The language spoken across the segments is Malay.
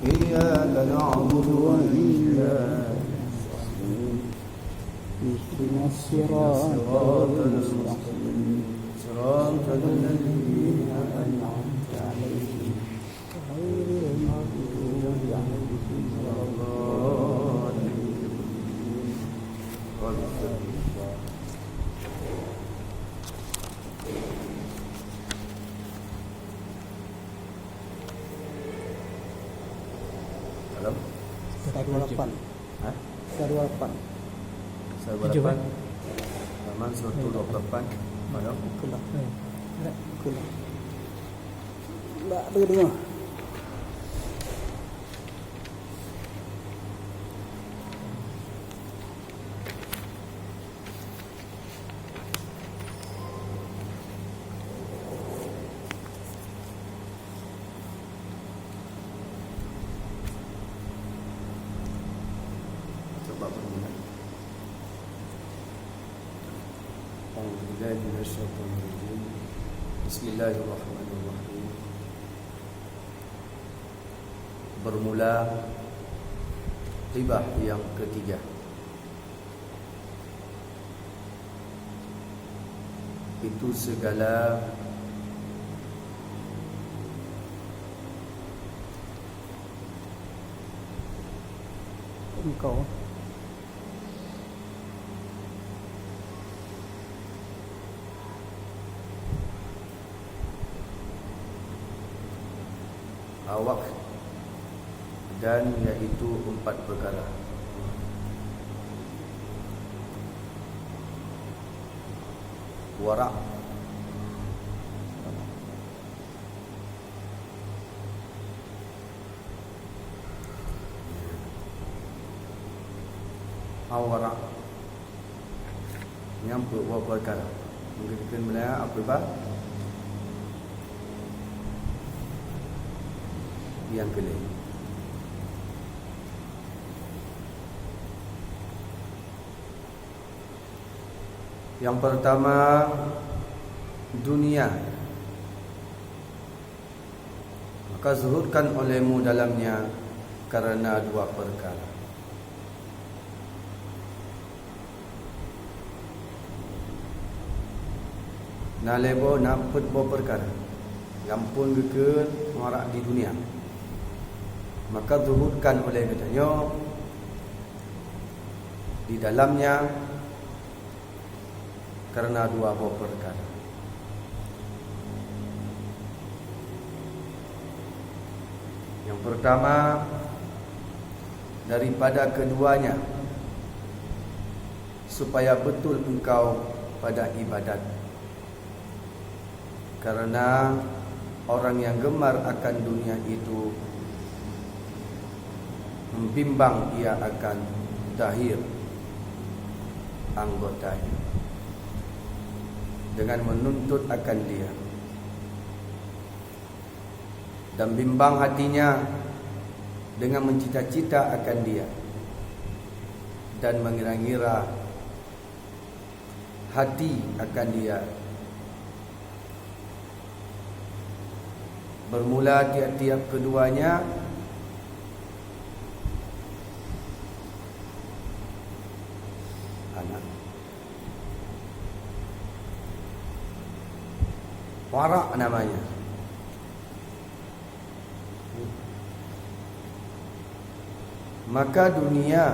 إياك نعبد وإياك نستعين اهدنا الصراط المستقيم صراط الذين أنعمت عليهم غير المغضوب عليهم ولا الضالين. Delapan. Hah? 28. 28. Halaman 128. Mana? Kelak. Kelak. Tak ada dengar. Coba berbunyi. A'udzubillahi minasyaitonir rajim. Bismillahirrahmanirrahim. Bermula hibah yang ketiga. Itu segala Engkau awak dan iaitu 4 perkara. Wara' awara' nyampe buat perkara. Mungkin kita melihat apa bah yang kelima. Yang pertama, dunia. Maka zuhudkan olehmu dalamnya karena 2 perkara. Nak lebo nak put bo perkara. Gampun ke ngorak di dunia. Maka zuhudkan oleh katanya di dalamnya karena 2 buah perkara. Yang pertama, daripada keduanya, supaya betul engkau pada ibadat. Karena orang yang gemar akan dunia itu membimbang ia akan dahir anggotanya dengan menuntut akan dia, dan bimbang hatinya dengan mencita-cita akan dia, dan mengira-ngira hati akan dia. Bermula tiap-tiap keduanya anak. Wara' namanya. Maka dunia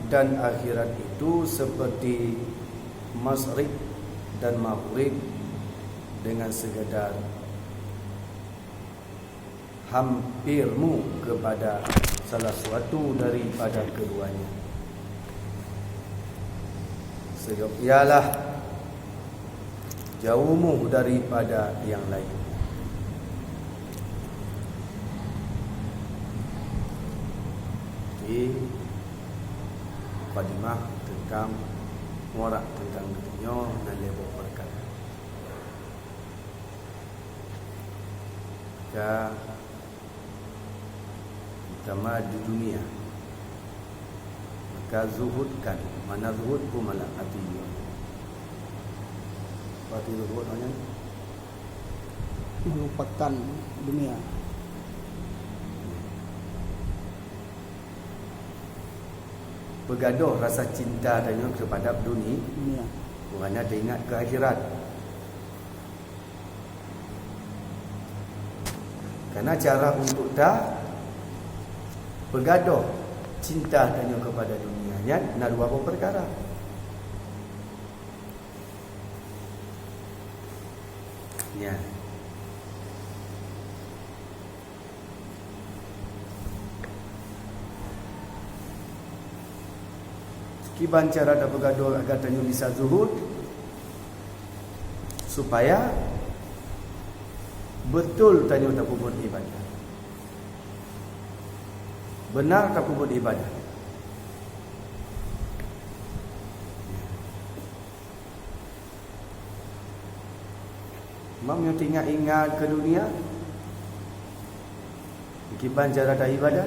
dan akhirat itu seperti masrik dan maghrib dengan segedar hampirmu kepada salah suatu daripada keduanya. Sebab ialah jauhmu daripada yang lain. Jadi mukadimah tentang muarak tentang dunia dan level perkara. Pertama di dunia, maka zuhudkan. Mana zuhud pun malah hati dia. Mati zuhud hanya melupakan dunia. bergaduh rasa cinta tanya kepada dunia, Dunia. bukannya dia ingat ke akhirat. Karena cara untuk tak bergaduh cinta tanya kepada dunia nya nak dua perkara. Ya. Kiban cara dah bergaduh agar tanya bisa zuhud supaya betul tanya tak buat ibadah. Benar tak buat ibadah. Mam yang ingat ke dunia kiban cara dah ibadah.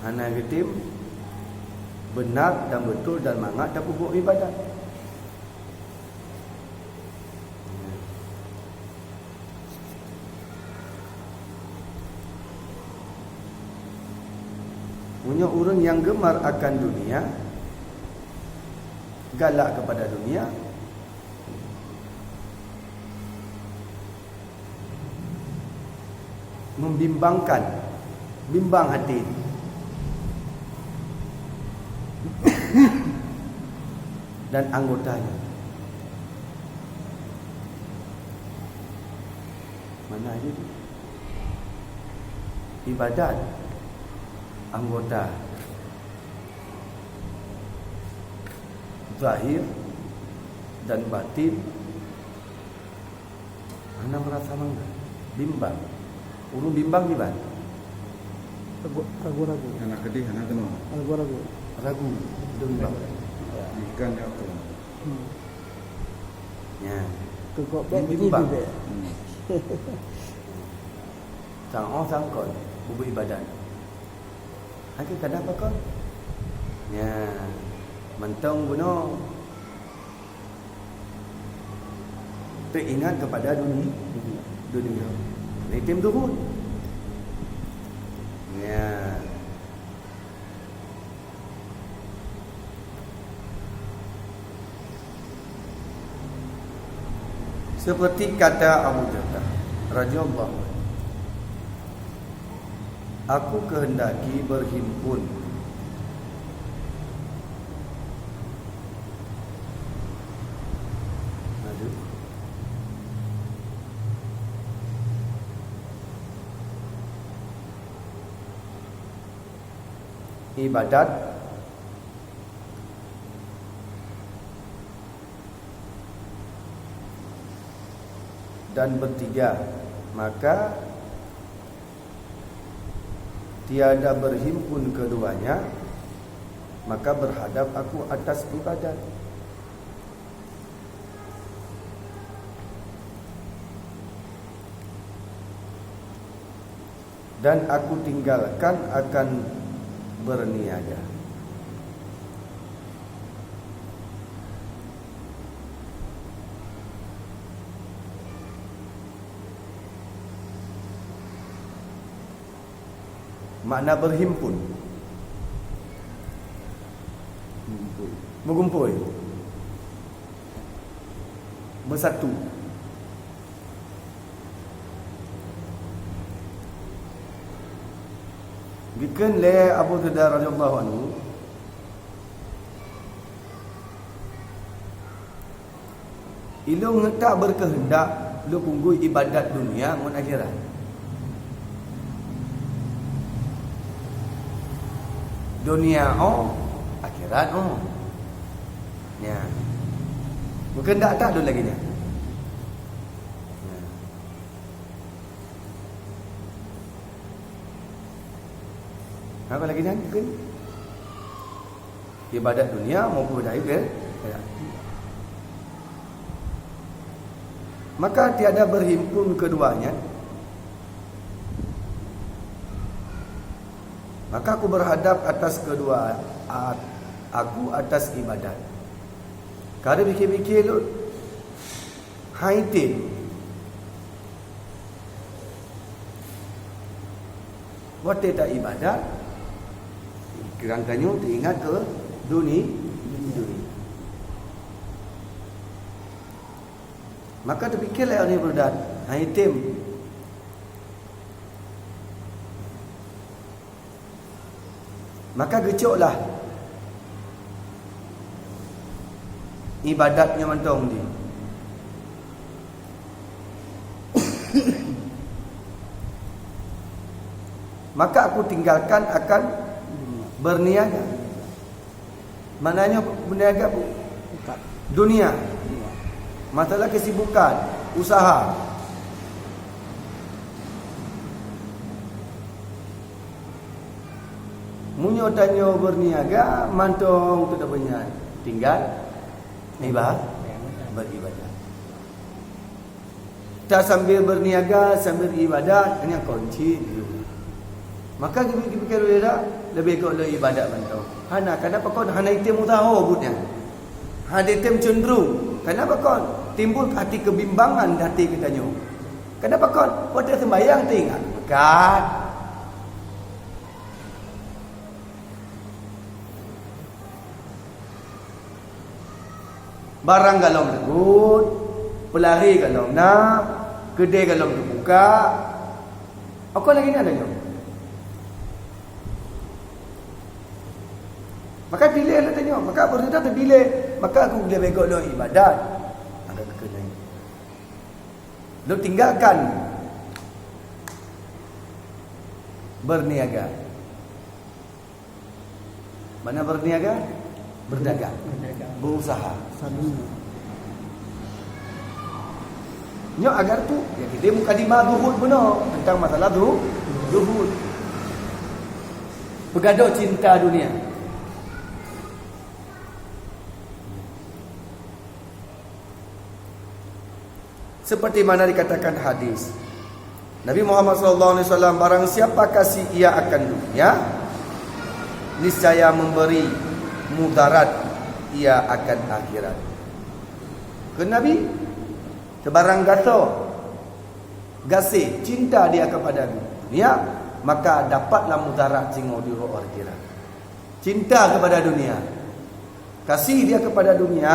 Anak ketim benar dan betul dan mangat dan pupuk ibadah. Punya orang yang gemar akan dunia, galak kepada dunia, membimbangkan, bimbang hati. Dan anggotanya. Mana aja tu? Ibadat anggota zahir dan batin. Mana merasa mangga? Bimbang. Urung bimbang di mana? Ragu-ragu. Anak kedih, anak kenal. Ragu-ragu. Ragu, bimbang. Ikan ya tu. Ya. Kekok bek Bimbang. begitu bek. Sang sangkon bubu ibadat. Hake kadang apa kau? Ya. Mentong buno. Teringat kepada dunia. Ini tim zuhud. Ya. Seperti kata Abu Jahal radhiyallahu anhu, aku kehendaki berhimpun ibadat dan bertiga, maka tiada berhimpun keduanya, maka berhadap aku atas ibadat. Dan aku tinggalkan akan berniaga. Makna berhimpun, berkumpul, bersatu. Bikin le Abu Darda radhiyallahu anhu, ilung tak berkehendak lu punggui ibadat dunia mun akhirat. Dunia akhirat ya. Bukan tak ada lagi nya. Ya. Apa lagi nya? Bukan. Ibadat dunia maupun ibadat akhirat. Maka tiada berhimpun keduanya. Maka aku berhadap atas kedua aku atas ibadat. Kalau fikir-fikir lu haitin waktu tak ibadat kerangkanya teringat ke dunia. Maka terfikirlah ni berdat haitim maka gecoklah ibadatnya mentong dia. Maka aku tinggalkan akan berniaga. Maknanya berniaga Bukan. dunia. Masalah kesibukan, usaha. Munyo tanyo berniaga, mantong tu tak punya. Tinggal beribadah. Tak sambil berniaga, sambil ibadat, hanya kunci dulu. Maka kita fikir dah lebih kau le ibadat mantong. Hana kenapa kau hana item utaho budnya. Hana item cenderung. Kenapa kau timbul hati kebimbangan hati kita nyo. Kenapa kau pada sembahyang tinggal? Bukan. Barang galong tegut, pelari galong nak, kedai galong terbuka. Apa lagi ni ada nyo? Maka pilihlah tanya. Maka bersudah terpilih. Maka aku boleh begok lo ibadat. Ada kena. Lo tinggalkan berniaga. Mana berniaga? Berdagang. Berusaha. Sadunya. Nyo agar tu ya kita mukadimah zuhud benar tentang masalah zuhud. Bergaduh cinta dunia. Seperti mana dikatakan hadis Nabi Muhammad SAW, barang siapa kasih ia akan dunia, niscaya memberi mudarat ia akan akhirat. Ke Nabi sebarang gasih cinta dia kepada dunia, maka dapatlah mudarat singo di roh akhirat. Cinta kepada dunia, kasih dia kepada dunia,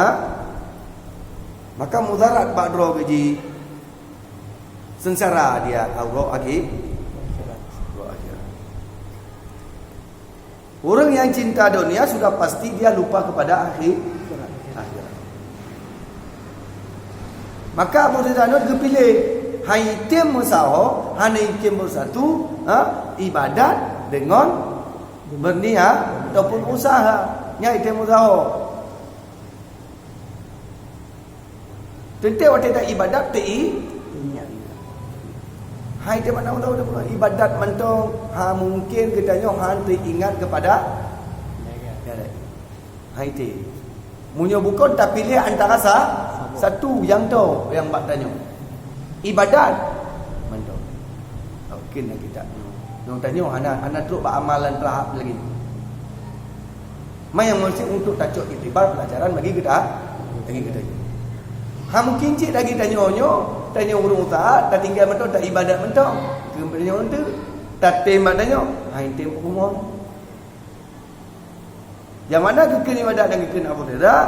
maka mudarat ba'dro gaji sengsara dia roh akhirat. Orang yang cinta dunia sudah pasti dia lupa kepada akhirat. Maka Abu Ridwanul kepilih haitim musaho, hanaitim bersatu, ibadat dengan berniat ataupun usaha. Haitim musaho. Tentu waktu tak ibadat ti hai dia mana tahu dah ibadat mentong mungkin kita nyo ingat kepada hai ti munyo bukan tak pilih antara satu yang tu yang bak tanya ibadat mentong mungkin lah kita yang tanya hana teruk buat amalan terhap lagi mai yang mesti untuk tacuk itibar pelajaran bagi kita mungkin cik lagi tanya urung usaha, tak tinggal mentong, tak ibadat mentong. Tanya orang tu, tak tembak tanya, tem rumah. Yang mana kekal ibadat dan kekal Abu Hurairah,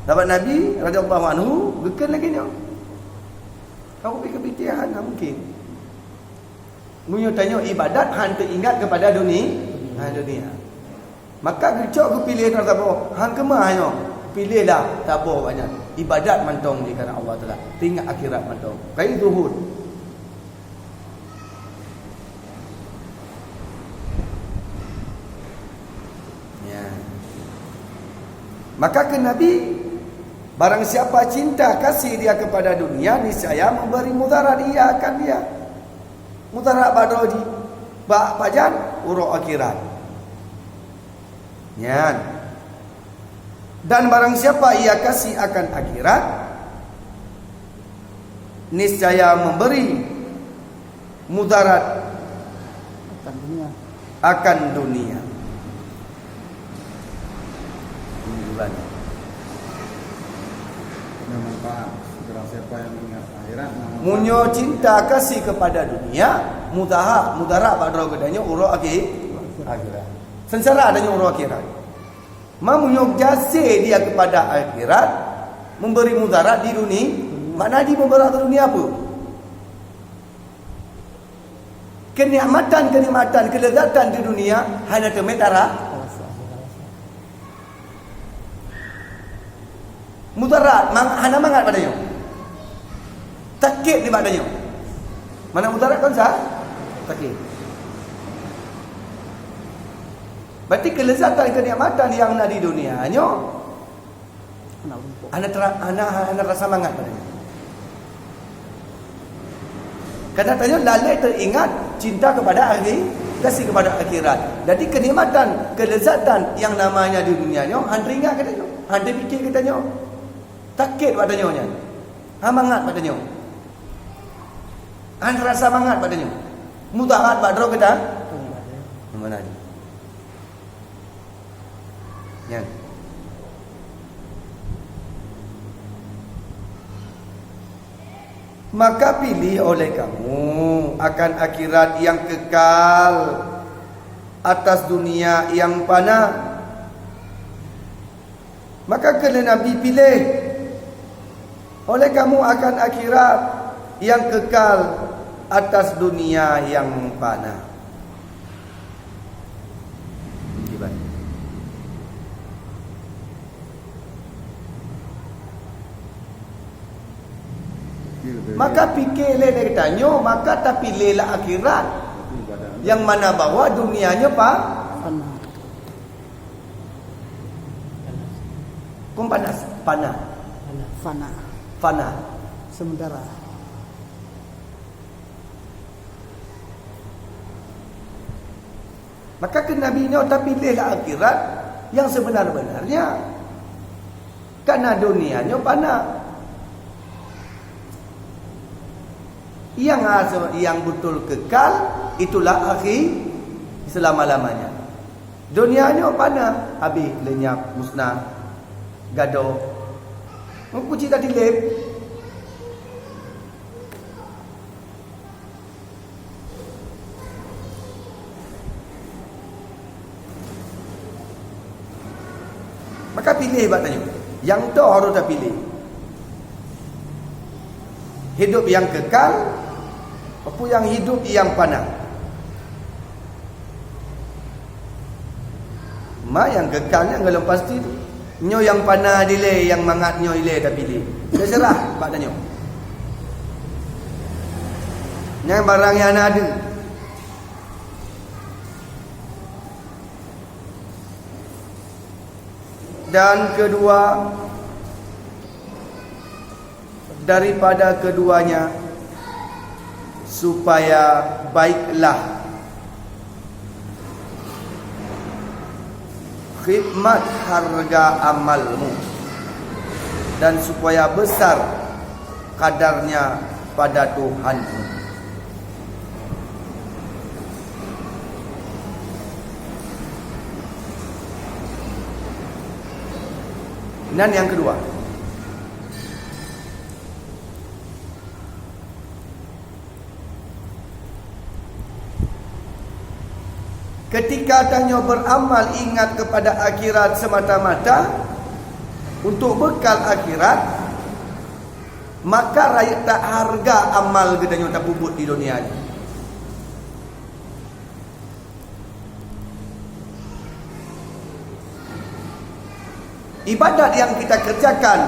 sahabat Nabi radhiyallahu anhu, kekal lagi nya. Kau fikir-fikir mungkin. Munyo tanya ibadat ingat kepada dunia. Maka kecok ku pilih nak apa? Hang kemah hanya. Pilihlah tabur banyak. Ibadat mantong di kerana Allah Taala. Tinggal akhirat mantong. Kai zuhud. Ya. Maka ke Nabi, barang siapa cinta kasih dia kepada dunia, niscaya memberi mudarat dia akan dia. Mudarat badroji. Ba pajan uruk akhirat. Ya. Dan barang siapa ia kasih akan akhirat, niscaya memberi mudarat akan dunia. Bermanfaat. Barang siapa yang ingat akhirat, Munyo cinta kasih kepada dunia, mudarat badro gedanya urut akhirat. Sengsara adanya urut akhirat. Munyo jase dia kepada akhirat, memberi mudarat di dunia. Makna di mudarat dunia apa? Kenikmatan, kelezatan di dunia hanya temetara. Mudarat, hanya mangat padanya. Takik di badannya. Mana mudarat kan sah? Takik. Berarti kelezatan, kenikmatan yang ada di dunianya anak rasa mangat padanya. Karena tanya lalai teringat cinta kepada kasih kepada akhirat. Jadi kenikmatan, kelezatan yang namanya di dunianya hang ingat katanya. Hang fikir katanya. Takik padanya. Mangat padanya. Hang rasa mangat padanya. Mutahat badro kita. Mana ni? Yan. Maka pilih oleh kamu akan akhirat yang kekal atas dunia yang fana. Maka kena Nabi pilih oleh kamu akan akhirat yang kekal atas dunia yang fana. Gimana? Maka fikirlah dia tanya, maka tak pilihlah akhirat yang mana bahawa dunianya Fana. Kau panas, panah, Fana. Sementara. Maka kena bina tak pilihlah akhirat yang sebenar-benarnya. Karena dunianya panah. Yang betul kekal itulah akhir selama-lamanya. Dunianya panah, habis, lenyap, musnah, gaduh. Kucing tak dilip. Maka pilih batanya. Yang tu harus tak pilih. Hidup yang kekal apa yang hidup yang fana. Yang kekalnya kalau pasti tu. Nyo yang fana dile, yang mangat nyo ile tak pilih. Dia serah batanya. Yang barang yang ada. Dan kedua, daripada keduanya supaya baiklah khidmat harga amalmu dan supaya besar kadarnya pada Tuhanmu. Dan yang kedua, ketika tanya beramal ingat kepada akhirat semata-mata untuk bekal akhirat, maka rakyat tak harga amal gedanya tak bubut di dunia ini. Ibadat yang kita kerjakan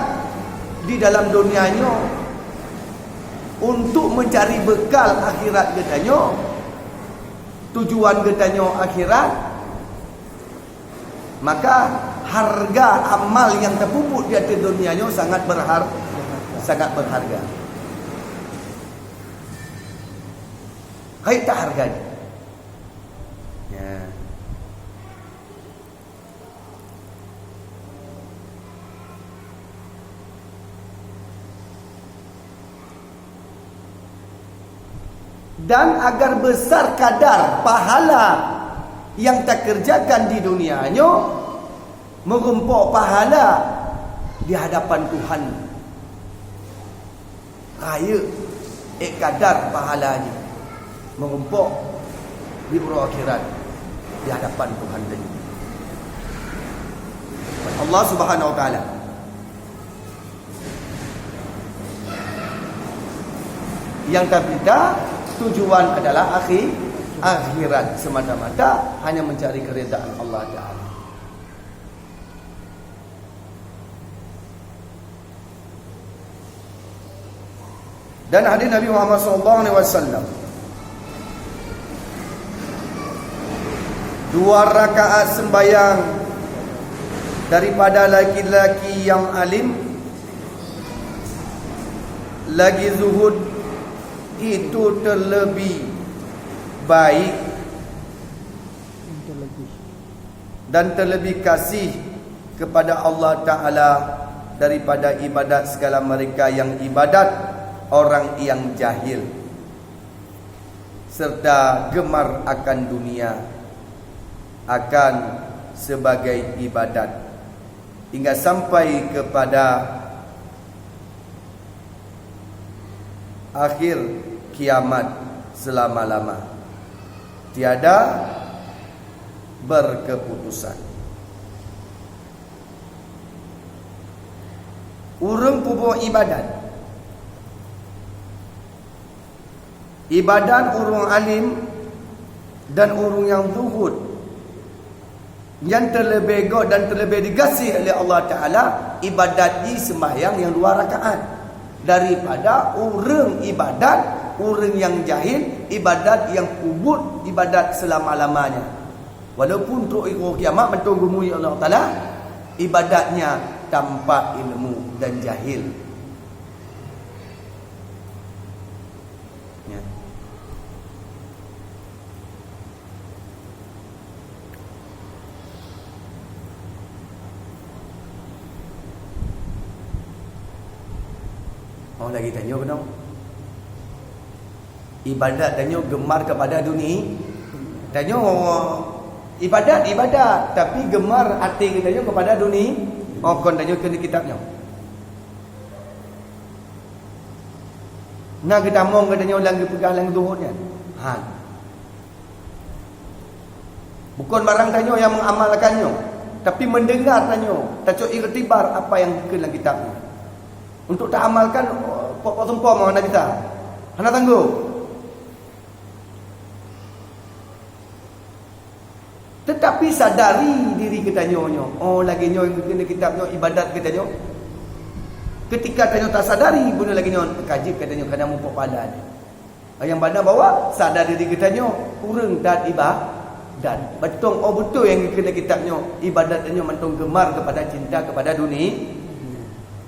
di dalam dunianya untuk mencari bekal akhirat gedanya, tujuan gedanya akhirat, maka harga amal yang terpupuk di atas dunianya sangat berharga. Hai tak harganya. Ya. Dan agar besar kadar pahala yang tak kerjakan di dunianya, mengumpul pahala di hadapan Tuhan Raya kadar pahalanya merumpuk di buru akhirat di hadapan Tuhan tadi. Allah Subhanahu wa taala. Yang berbeda tujuan adalah akhirat semata-mata, hanya mencari keridaan Allah Taala. Dan hadis Nabi Muhammad SAW, 2 rakaat sembahyang daripada laki-laki yang alim lagi zuhud itu terlebih baik dan terlebih kasih kepada Allah Ta'ala daripada ibadat segala mereka yang ibadat orang yang jahil serta gemar akan dunia akan sebagai ibadat hingga sampai kepada akhir kiamat selama-lama tiada berkeputusan. Urang pubuh ibadat urang alim dan urang yang zuhud yang terlebih god dan terlebih dikasih oleh Allah Ta'ala ibadat di sembahyang yang 2 rakaat daripada urang ibadat urang yang jahil ibadat yang kubut ibadat selama-lamanya. Walaupun untuk kiamat mentunggu mui Allah Ta'ala ibadatnya tanpa ilmu dan jahil. Ya. Oh lagi tanya benar. Ibadat tanya gemar kepada dunia. Tanya ibadat tapi gemar hati kita tanya kepada dunia. Oh kon tanya kena kitabnya. Nak kita mong katanya ulang pegang lang zuhudnya. Ha. Bukan barang tanya yang mengamalkannya, tapi mendengar tanya, tak iktibar apa yang kena kitabnya. Untuk tak amalkan pokok sempur mana kita. Hana tangguh. Tetapi sadari diri kita nyonya. Oh lagi nyonya kena kitabnya ibadat kita nyonya. Ketika kita tak sadari guna lagi nyonya kaji kita nyonya kena mumpuk padan. Yang mana bawa sadar diri kita nyonya kurang dan ibadat. Betul betul yang kena kitabnya ibadat nyonya mentong gemar kepada cinta kepada dunia.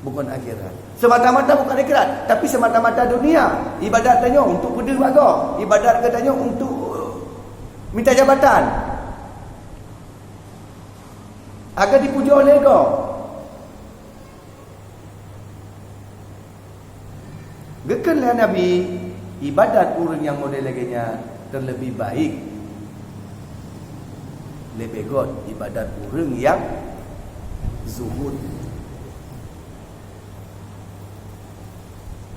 Bukan akhirat. Semata-mata bukan akhirat, tapi semata-mata dunia. Ibadat tanya untuk berdiri baga, ibadat katanya untuk minta jabatan. Agar dipuja oleh kau. Gekenlah Nabi ibadat orang yang model laginya terlebih baik. Lebih god ibadat orang yang zuhud.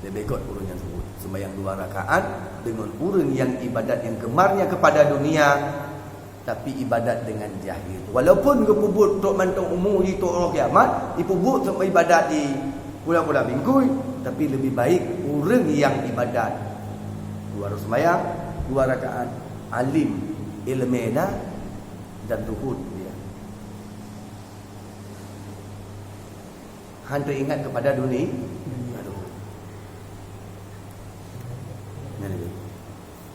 Lebih kot urang yang sebut sembahyang 2 rakaat dengan urang yang ibadat yang gemarnya kepada dunia tapi ibadat dengan jahil. Walaupun kepubut tok mantong umur di tok orang kiamat, dipubut sama ibadat di bulan-bulan minggu, tapi lebih baik urang yang ibadat 2 sembahyang 2 rakaat alim ilmena dan zuhud dia. Hanya ingat kepada dunia.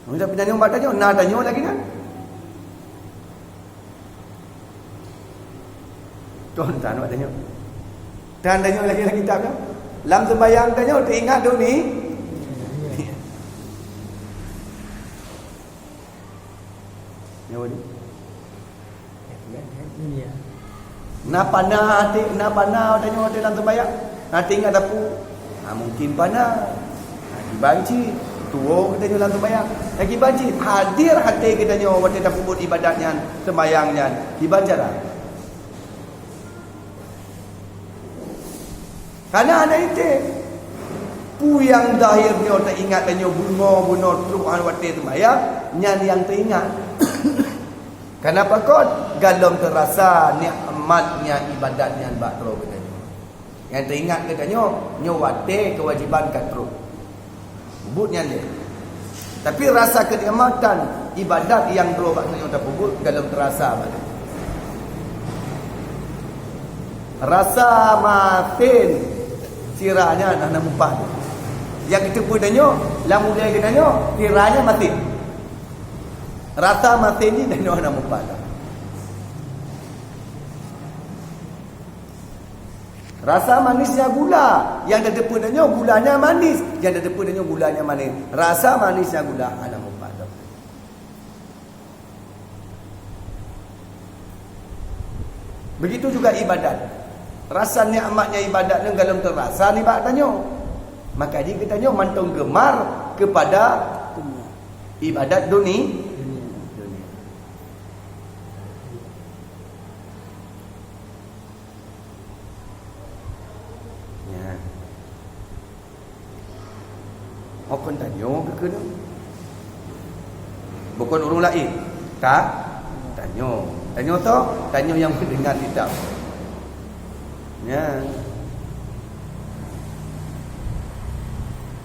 Kita pindah nyombat tanya, nak tanya lagi kan? Tuan tak nak tanya. Dan tanya lagi kitab kan? Lam sembahyang tanya, teringat tu ni. Nyawa ni. Nak panah hati, nak panah tanya dalam sembahyang. Nanti ingat tapu. Mungkin panah. Dibanci. Tuo kita dalam sembahyang. Lagi banci hadir hati kita nyo waktu kita kubut ibadahnya, sembahyangnya. Dibacalah. Karena ada itu. Pu yang zahirnya tak ingat tanya bunga truk wate sembahyang, nyan yang teringat. Kenapa kau galom terasa nikmatnya ibadatnya bakro katanya. Yang teringat katanya nyawate kewajiban katro. Butnya dia. Tapi rasa kenikmatan ibadat yang bro baknya tak pubut galom terasa pada. Rasa matin siranya nak nampak. Yang kita pun tanya, lah mulai kita tanya, kiranya mati. Rasa mati ni tanya nak nampak. Rasa manisnya gula. Yang ada pun tanya gulanya manis. Yang ada pun tanya gulanya manis. Rasa manisnya gula nak nampak. Begitu juga ibadat. Rasa nikmatnya ibadat ni kalau terasa ni bak tanya. Maka dia katanya mantong gemar kepada ibadat dunia. Ya. Okon tanya ke kena? Bukan orang lain. Tak? Tanya. Tanya tu, tanya yang mendengar kitab. Ya.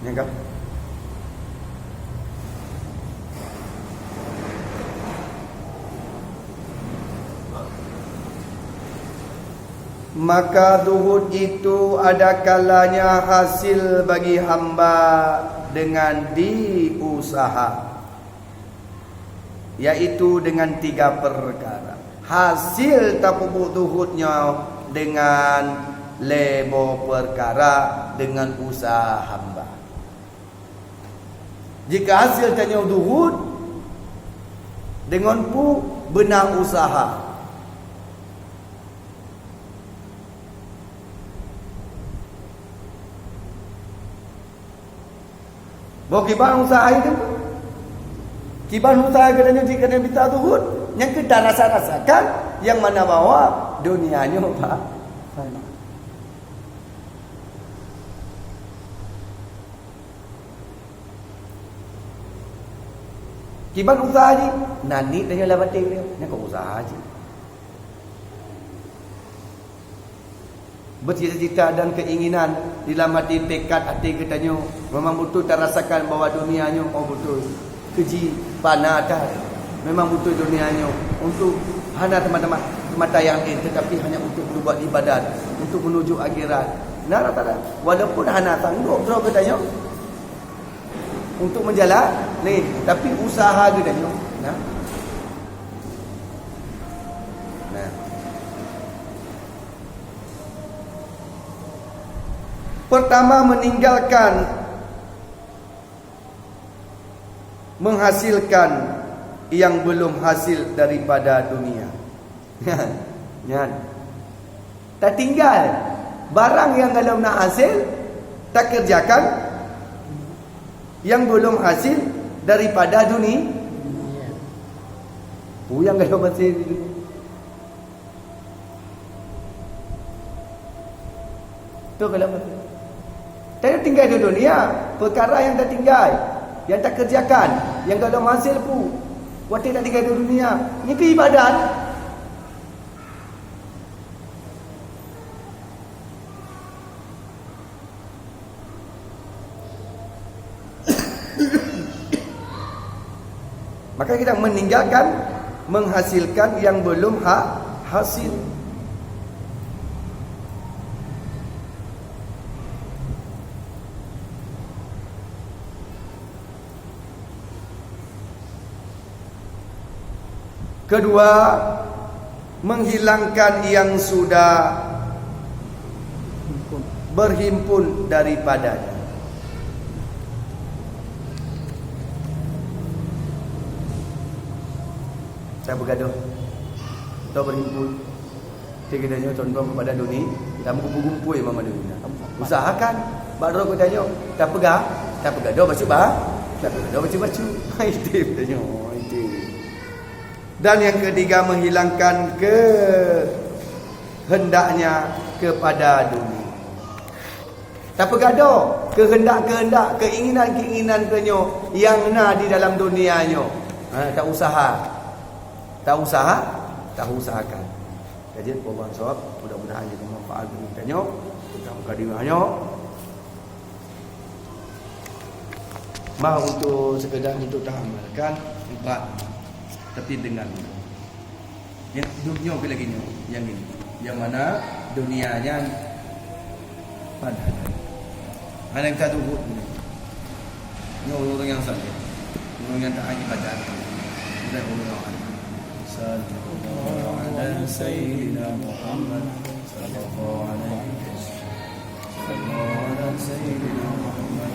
Ya kan? Maka zuhud itu ada kalanya hasil bagi hamba dengan diusaha, yaitu dengan 3 perkara. Hasil tapubuk zuhudnya dengan lebo perkara, dengan usaha hamba. Jika hasil tanya zuhud dengan pu benar usaha. Bawa kibar usaha itu. Kibar usaha katanya jika dia minta zuhud, yang kita rasa-rasakan yang mana bawa dunianya apa? Fana. Kibar usaha je. Nani tanya lah batik dia. Ni kau usaha je. Bercita-cita dan keinginan di dalam hati, tekad hati katanya memang betul terasakan bahawa dunianya betul keji panah dah. Memang betul dunianya untuk hanya teman-teman mata yang lain, tetapi hanya untuk berbuat ibadat, untuk menuju akhirat. Nah, rata-rata walaupun hanya sanggup terus katanya untuk menjalan lain, tapi usaha katanya. Nah. Pertama, meninggalkan menghasilkan yang belum hasil daripada dunia. Ya. Tak tinggal barang yang kalau nak hasil, tak kerjakan yang belum hasil daripada dunia. Yang kalau masih tu kalau masih tak tinggal di dunia, perkara yang tak tinggal, yang tak kerjakan, yang kalau hasil pun waktu tak tinggal di dunia. Ini keibadat. Maka kita meninggalkan menghasilkan yang belum hasil. Kedua, menghilangkan yang sudah berhimpun daripadanya. Saya bergaduh atau berhimpun. Kita contoh kepada dunia, kita mengumpul-gumpul mama dunia. Usahakan, baru aku tanya, tak pegang, tak bergaduh baca bah, tak bergaduh baca. Itu tanya, itu. Dan yang ketiga, menghilangkan kehendaknya kepada dunia. Tak pergada kehendak-kehendak, keinginan-keinginan kenyo yang na di dalam dunianyo. Tak usahakan. Jadi Allah SWT mudah-mudahan jadi manfaat bagi kenyo, tentang mukadimahnya. Untuk sekedar untuk amalkan 4, tapi dengan yang dunia ke lagi yang ini, yang mana dunianya pada ada yang tak tunggu ni orang yang sakit, orang yang tak hanya badan dan orang sallallahu alaihi sayyidina Muhammad sallallahu alaihi wasallam sayyidina Muhammad.